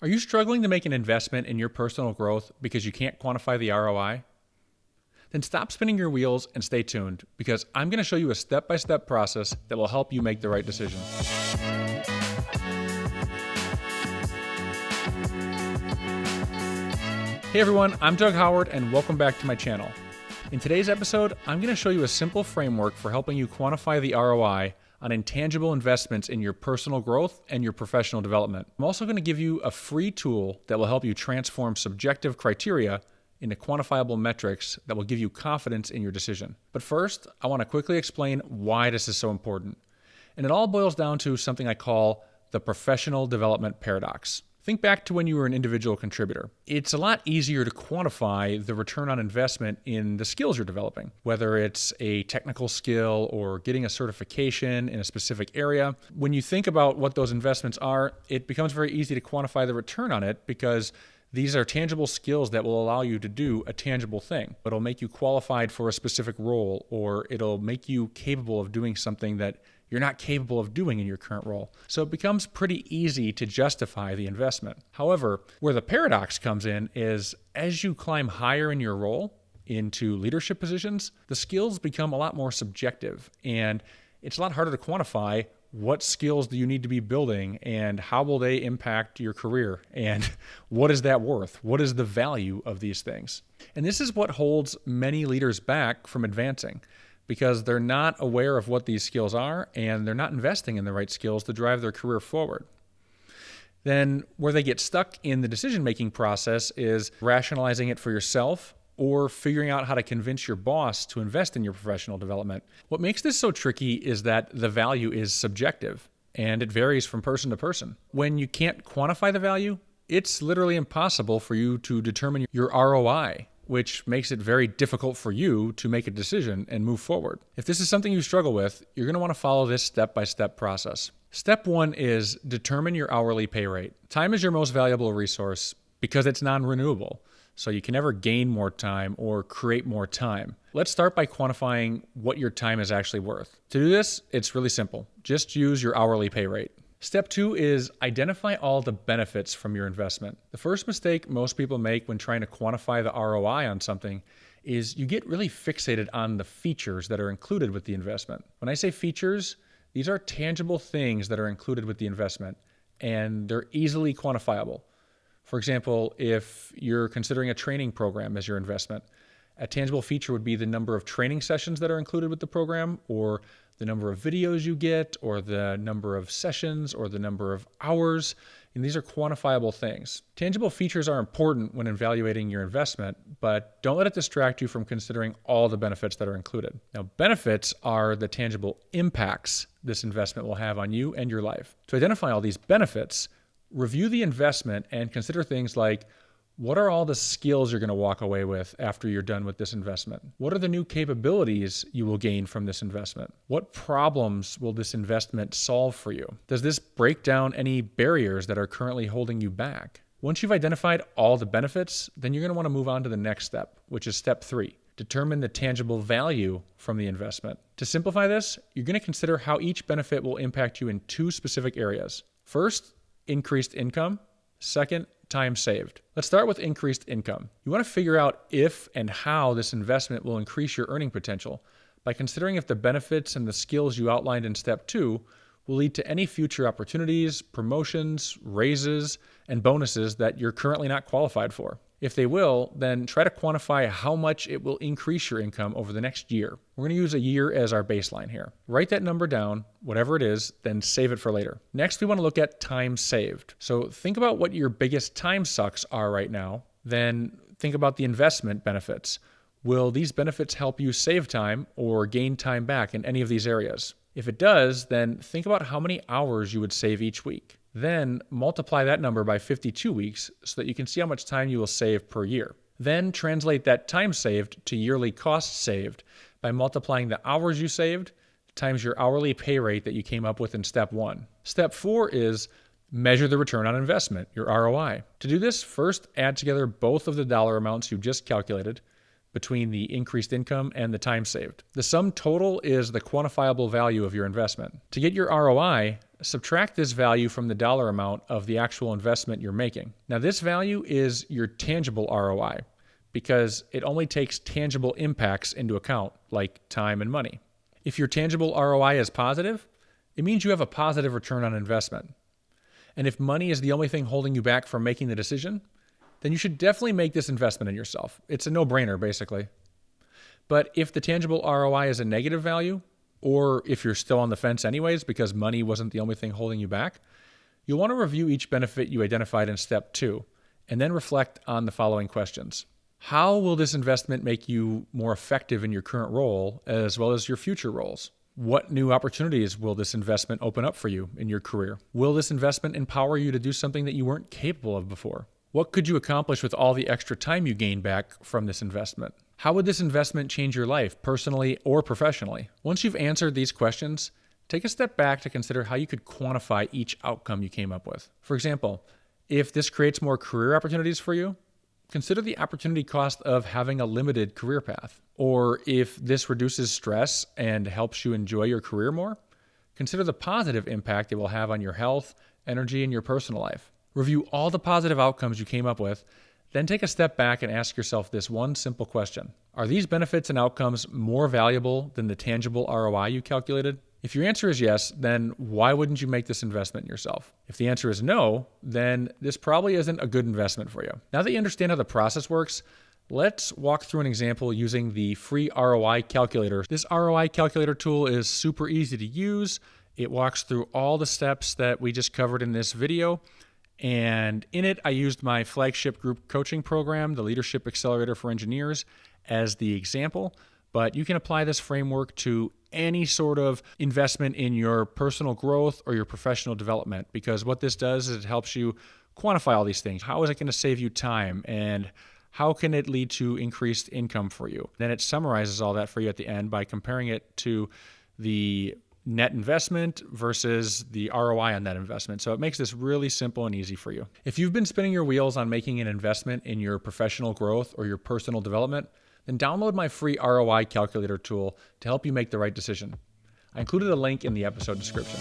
Are you struggling to make an investment in your personal growth because you can't quantify the ROI? Then stop spinning your wheels and stay tuned, because I'm going to show you a step-by-step process that will help you make the right decision. Hey everyone, I'm Doug Howard and welcome back to my channel. In today's episode, I'm going to show you a simple framework for helping you quantify the ROI on intangible investments in your personal growth and your professional development. I'm also going to give you a free tool that will help you transform subjective criteria into quantifiable metrics that will give you confidence in your decision. But first, I want to quickly explain why this is so important. And it all boils down to something I call the professional development paradox. Think back to when you were an individual contributor. It's a lot easier to quantify the return on investment in the skills you're developing, whether it's a technical skill or getting a certification in a specific area. When you think about what those investments are, it becomes very easy to quantify the return on it because these are tangible skills that will allow you to do a tangible thing. It'll make you qualified for a specific role, or it'll make you capable of doing something that you're not capable of doing in your current role. So it becomes pretty easy to justify the investment. However, where the paradox comes in is as you climb higher in your role into leadership positions, the skills become a lot more subjective, and it's a lot harder to quantify what skills do you need to be building and how will they impact your career and what is that worth? What is the value of these things? And this is what holds many leaders back from advancing, because they're not aware of what these skills are and they're not investing in the right skills to drive their career forward. Then where they get stuck in the decision-making process is rationalizing it for yourself or figuring out how to convince your boss to invest in your professional development. What makes this so tricky is that the value is subjective and it varies from person to person. When you can't quantify the value, it's literally impossible for you to determine your ROI, which makes it very difficult for you to make a decision and move forward. If this is something you struggle with, you're going to want to follow this step-by-step process. Step one is determine your hourly pay rate. Time is your most valuable resource because it's non-renewable, so you can never gain more time or create more time. Let's start by quantifying what your time is actually worth. To do this, it's really simple. Just use your hourly pay rate. Step two is identify all the benefits from your investment. The first mistake most people make when trying to quantify the ROI on something is you get really fixated on the features that are included with the investment. When I say features, these are tangible things that are included with the investment, and they're easily quantifiable. For example, if you're considering a training program as your investment, a tangible feature would be the number of training sessions that are included with the program, or the number of videos you get, or the number of sessions, or the number of hours. And these are quantifiable things. Tangible features are important when evaluating your investment, but don't let it distract you from considering all the benefits that are included. Now, benefits are the tangible impacts this investment will have on you and your life. To identify all these benefits, review the investment and consider things like, what are all the skills you're going to walk away with after you're done with this investment? What are the new capabilities you will gain from this investment? What problems will this investment solve for you? Does this break down any barriers that are currently holding you back? Once you've identified all the benefits, then you're going to want to move on to the next step, which is step three. Determine the tangible value from the investment. To simplify this, you're going to consider how each benefit will impact you in two specific areas. First, increased income. Second, time saved. Let's start with increased income. You want to figure out if and how this investment will increase your earning potential by considering if the benefits and the skills you outlined in step two will lead to any future opportunities, promotions, raises, and bonuses that you're currently not qualified for. If they will, then try to quantify how much it will increase your income over the next year. We're going to use a year as our baseline here. Write that number down, whatever it is, then save it for later. Next, we want to look at time saved. So think about what your biggest time sucks are right now. Then think about the investment benefits. Will these benefits help you save time or gain time back in any of these areas? If it does, then think about how many hours you would save each week. Then multiply that number by 52 weeks so that you can see how much time you will save per year. Then translate that time saved to yearly costs saved by multiplying the hours you saved times your hourly pay rate that you came up with in step one. Step four is measure the return on investment, your ROI. To do this, first add together both of the dollar amounts you just calculated, between the increased income and the time saved. The sum total is the quantifiable value of your investment. To get your ROI, subtract this value from the dollar amount of the actual investment you're making. Now, this value is your tangible ROI because it only takes tangible impacts into account, like time and money. If your tangible ROI is positive, it means you have a positive return on investment. And if money is the only thing holding you back from making the decision, then you should definitely make this investment in yourself. It's a no-brainer, basically. But if the tangible ROI is a negative value, or if you're still on the fence anyways because money wasn't the only thing holding you back, you'll want to review each benefit you identified in step 2, and then reflect on the following questions. How will this investment make you more effective in your current role as well as your future roles? What new opportunities will this investment open up for you in your career? Will this investment empower you to do something that you weren't capable of before? What could you accomplish with all the extra time you gain back from this investment? How would this investment change your life, personally or professionally? Once you've answered these questions, take a step back to consider how you could quantify each outcome you came up with. For example, if this creates more career opportunities for you, consider the opportunity cost of having a limited career path. Or if this reduces stress and helps you enjoy your career more, consider the positive impact it will have on your health, energy, and your personal life. Review all the positive outcomes you came up with, then take a step back and ask yourself this one simple question. Are these benefits and outcomes more valuable than the tangible ROI you calculated? If your answer is yes, then why wouldn't you make this investment in yourself? If the answer is no, then this probably isn't a good investment for you. Now that you understand how the process works, let's walk through an example using the free ROI Calculator. This ROI Calculator tool is super easy to use. It walks through all the steps that we just covered in this video. And in it, I used my flagship group coaching program, the Leadership Accelerator for Engineers, as the example. But you can apply this framework to any sort of investment in your personal growth or your professional development, because what this does is it helps you quantify all these things. How is it going to save you time, and how can it lead to increased income for you? Then it summarizes all that for you at the end by comparing it to the net investment versus the ROI on that investment. So it makes this really simple and easy for you. If you've been spinning your wheels on making an investment in your professional growth or your personal development, then download my free ROI Calculator tool to help you make the right decision. I included a link in the episode description.